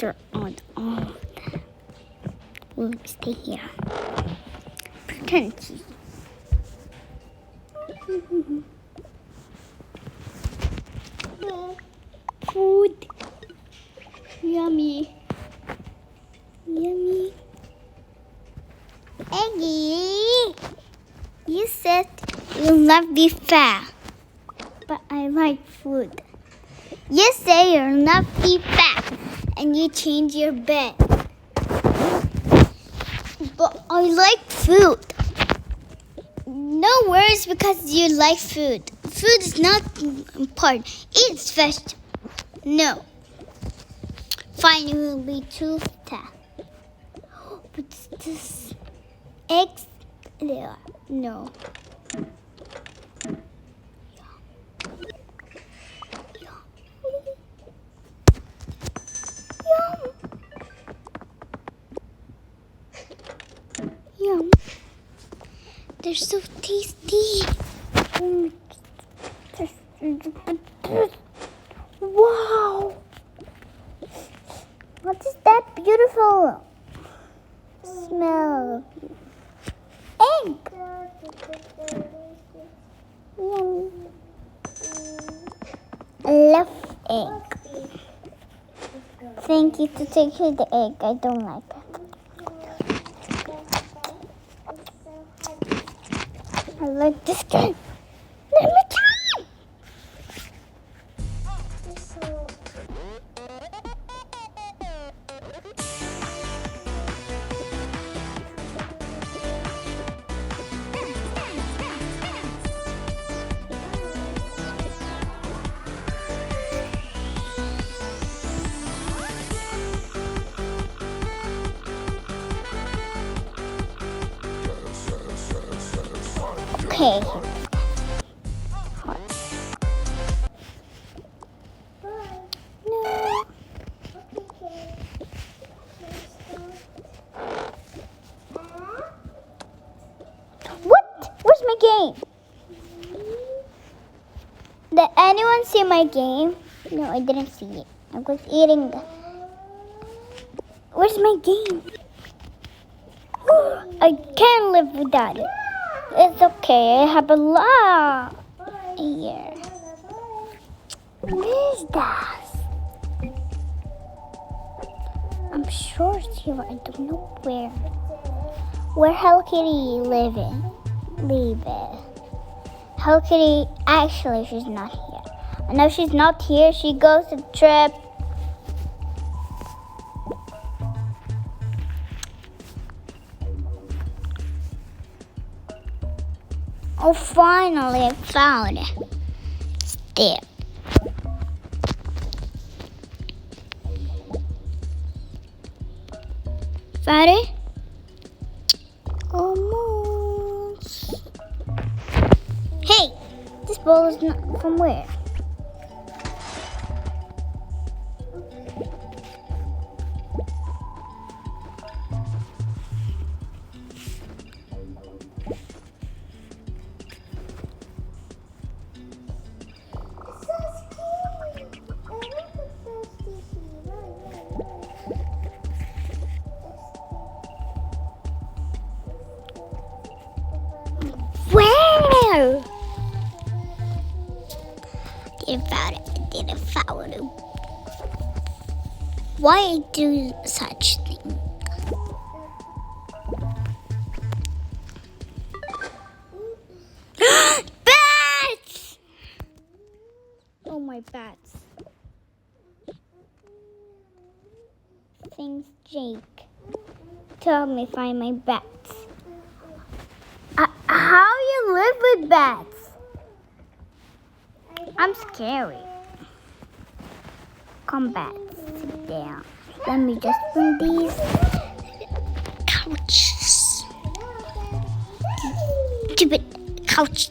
after all we'll stay here. Pretend to. Food. Yummy. Yummy. Eggie, you said you'll not be fat, but I like food. You say you'll not be fat, and you change your bed. But I like food. No worries because you like food. Food is not important. It's vegetable. No. Fine, you will be too fat. But this eggs there. No. Yum. They're so tasty. Wow. What is that beautiful smell? Egg. Yum. I love egg. Thank you to take away the egg. I don't like it. I like this game. Let me try. Okay. No. What? Where's my game? Did anyone see my game? No, I didn't see it. I was eating. Where's my game? I can't live without it. It's okay. I have a lot here. Where is that? I'm sure it's here. I don't know where. Where Hello Kitty living? Hello Kitty, actually, she's not here. I know she's not here. She goes to trip. Oh, finally, I found it. It's there. Found it? Almost. Hey, this ball is not from where? Where? Didn't found it. Why do such thing? Bats! Oh my bats. Thanks, Jake. Tell me find my bats. How you live with bats? I'm scary. Come bats, sit down. Let me just bring these couches. Stupid couches.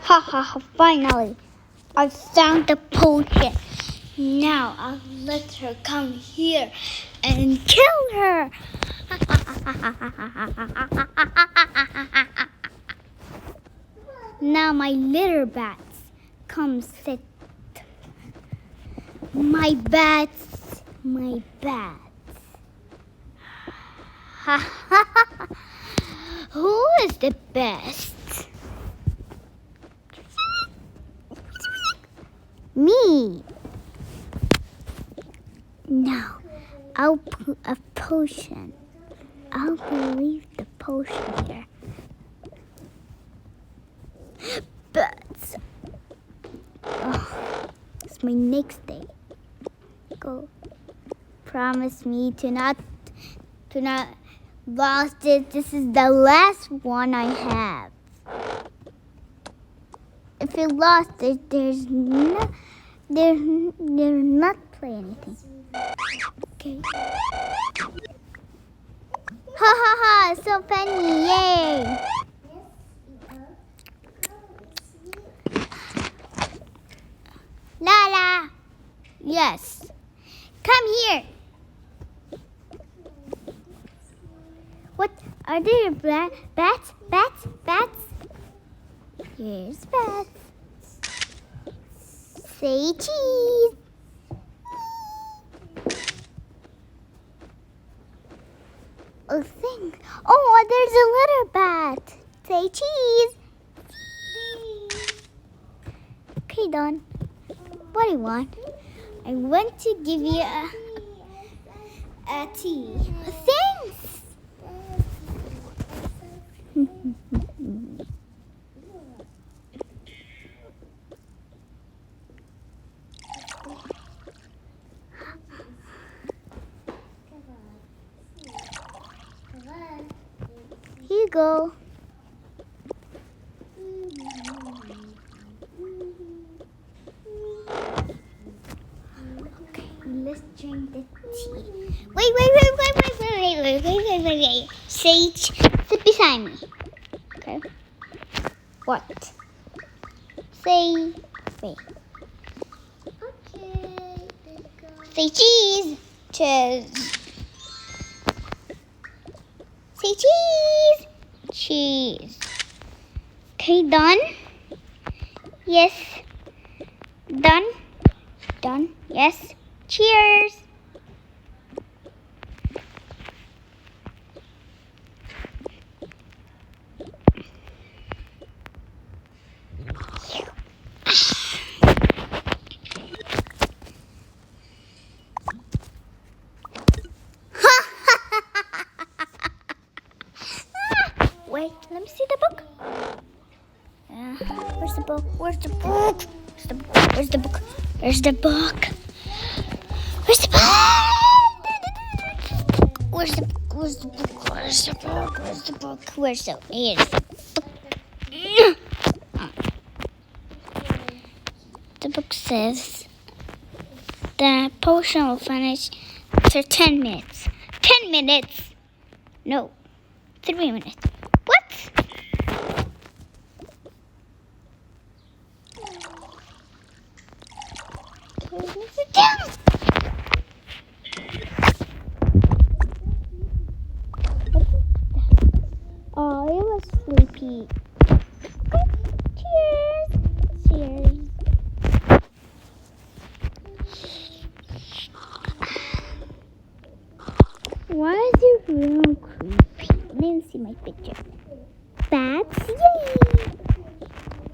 Ha ha ha, finally. I found the potion. Now I'll let her come here and kill her. Now my litter bats, come sit. My bats, my bats. Who is the best? Me. Now, I'll put a potion. I'll leave the potion here. But it's my next day. Go. Promise me to not lost it. This is the last one I have. If you lost it, there's not play anything. Okay. Ha ha ha! So funny! Yay! Lala. Yes. Come here. What are there? Bats? Bats? Bats? Here's bats. Say cheese. Oh, thing. Oh, there's a little bat. Say cheese. Okay, Don. What do you want? I want to give you a tea. Thanks. Here you go. Okay, let's drink the tea. Wait. Sage, sit beside me. Okay. What? Say, wait. Okay. Say cheese. Cheese. Say cheese. Cheese. Okay, done? Yes. Done? Done? Yes. Cheers. Wait, let me see the book. Where's the book? Where's the book? Where's the book? Where's the book? Where's the book? Where's the book? Where's the book? Where's the book? Where's the book? Where's the book? Here's the book. The book says the potion will finish after 10 minutes. 10 minutes? No, 3 minutes. What? Sit down. Oh, it was sleepy. Cheers. Cheers. Why is your room creepy? Let me see my picture. Bats? Yay!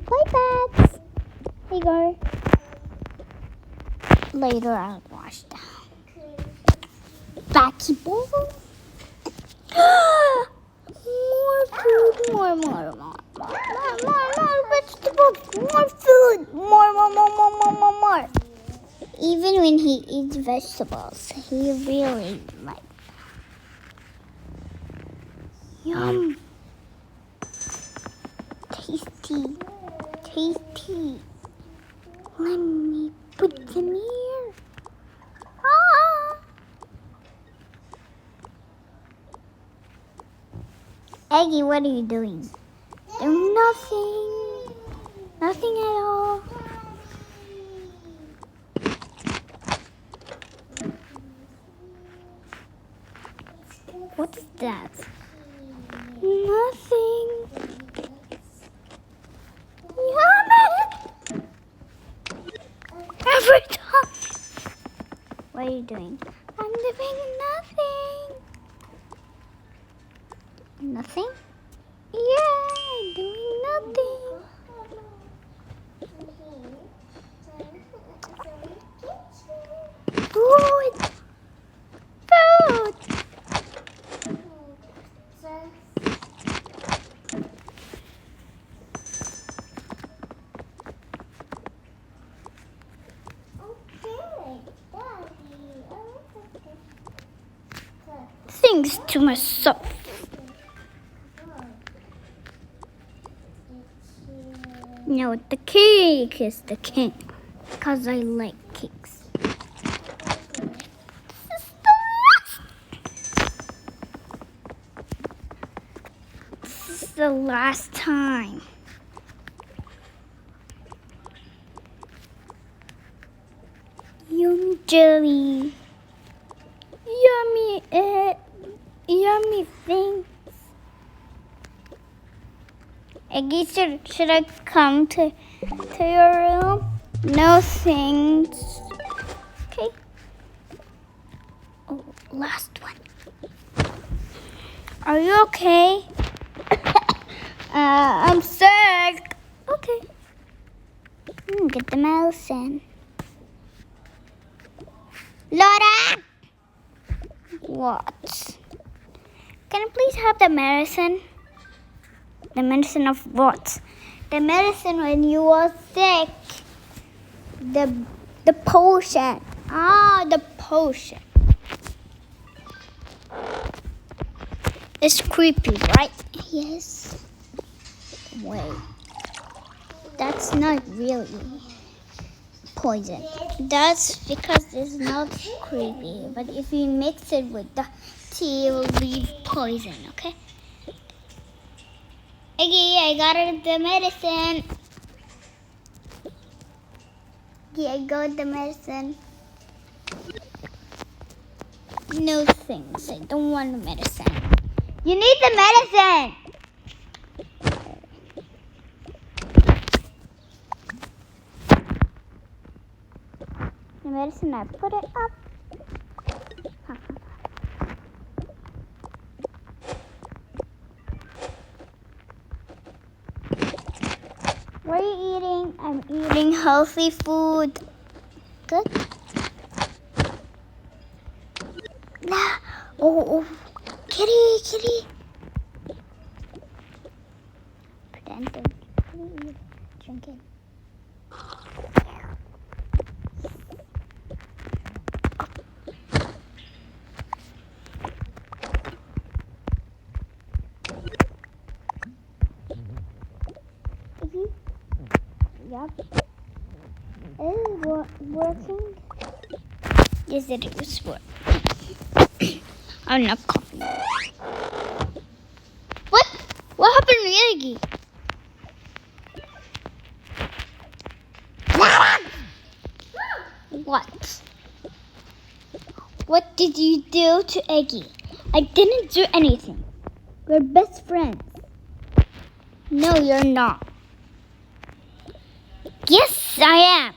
Bye, bats. Hey, go. Later, I'll wash down. Batsy ball. More food. More vegetables. More food. More. Even when he eats vegetables, he really likes. Yum. Tasty. Let me put them here. Eggie, what are you doing? Nothing. Nothing at all. What's that? Nothing. Yummy. Every time. What are you doing? I'm doing nothing. Nothing? Yeah, doing nothing. Food. Food. Thanks to myself. No, the cake is the king. Because I like cakes. This is the last time. Yum jelly. Yummy yummy things. Eggie, should I come to your room? No thanks. Okay. Oh, last one. Are you okay? I'm sick. Okay. Get the medicine. Laura! What? Can I please have the medicine? The medicine of what? The medicine when you were sick. The potion. Ah, the potion. It's creepy, right? Yes. Wait. That's not really poison. That's because it's not creepy. But if you mix it with the tea, it will be poison, okay? Okay, I got the medicine. Yeah, I got the medicine. No thanks. I don't want the medicine. You need the medicine. The medicine, I put it up. What are you eating? I'm eating healthy food. Good. Nah. Oh. Kitty. Pretend to drink it. Yep. Is it working? Yes, it is working. I'm not coughing. What happened to Yagi? What? What did you do to Eggie? I didn't do anything. We're best friends. No, you're not. Yes, I am.